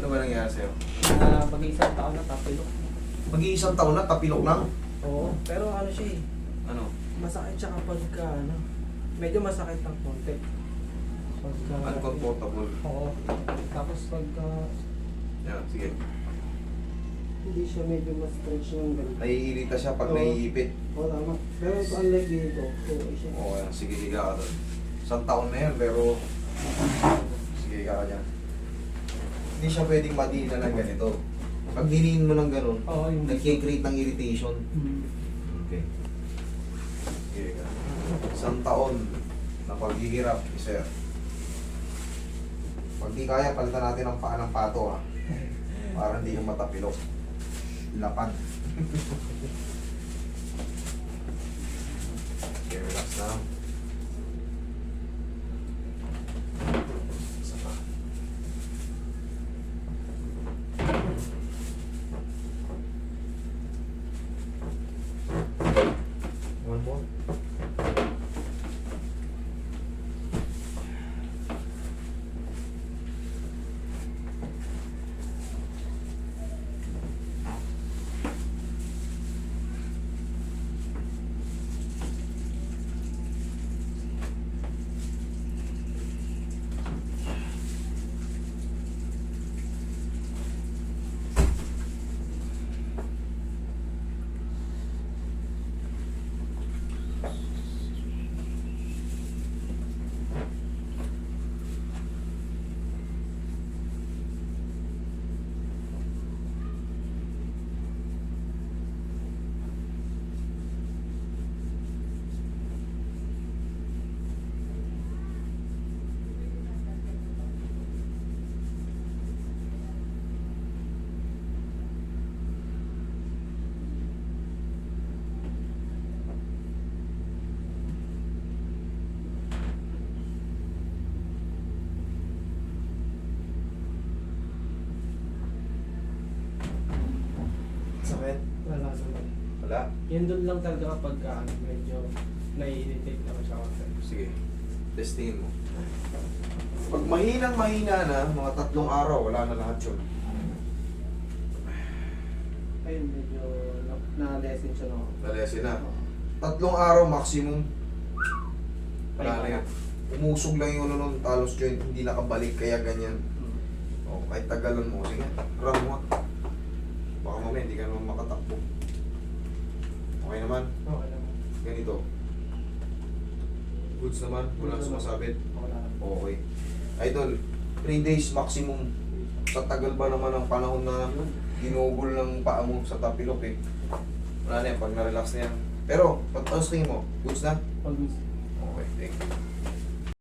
Ano ba nangyari sa'yo? Mag-iisang taon na tapilok. Mag-iisang taon na, tapilok lang. Oo, pero ano siya eh, Ano? masakit siya kapag ka, ano, medyo masakit ng konti. Pagka, Uncomfortable. Oo. Tapos pagka, Yan, sige. hindi siya medyo ma-stretch ng ganito. Naiirita siya pag Oo. naiipit. Oo, tama. Pero ito, unlike dito, okay siya. Oo, yan. Sige, higa ka doon. Isang taon na yan, pero... Sige, higa ka dyan. Hindi siya pwedeng madina ng ganito. Pag diniin mo ng ganun, Oo, yung nag-create ng irritation. Okay. Sige, higa. Isang taon na paghihirap, sir. Pag di kaya, palitan natin ang paa ng pato, ha? Para hindi ka matapilok. Lapad. Okay, relax na. Isa pa. One more. Sakit? Wala naman. Wala? Yun doon lang talaga kapag ka, ano, medyo nai-irritate naman siya konti. Sige. Testingin mo. Pag mahina na, mga 3 araw, wala na lahat yun. Ayun, medyo na-lesson siya no. Nalesi na. 3 araw maximum. Wala na yan. Umusog lang yung ano nun, talos joint, hindi nakabalik, kaya ganyan. O, kahit tagalan mo, sige, run mo. Baka mamaya, hindi ka naman makatakbo. Okay naman? Okay lang. Ganito. Goods naman, walang sumasabit. Wala lang. Okay. Idol, 3 days maximum. Sa tagal ba naman ang panahon na ginugol ng paa mo sa tapilok eh. Wala na yan, pag na-relax na yan. Pero, pag tingin mo, goods na? Pag Okay, thank you.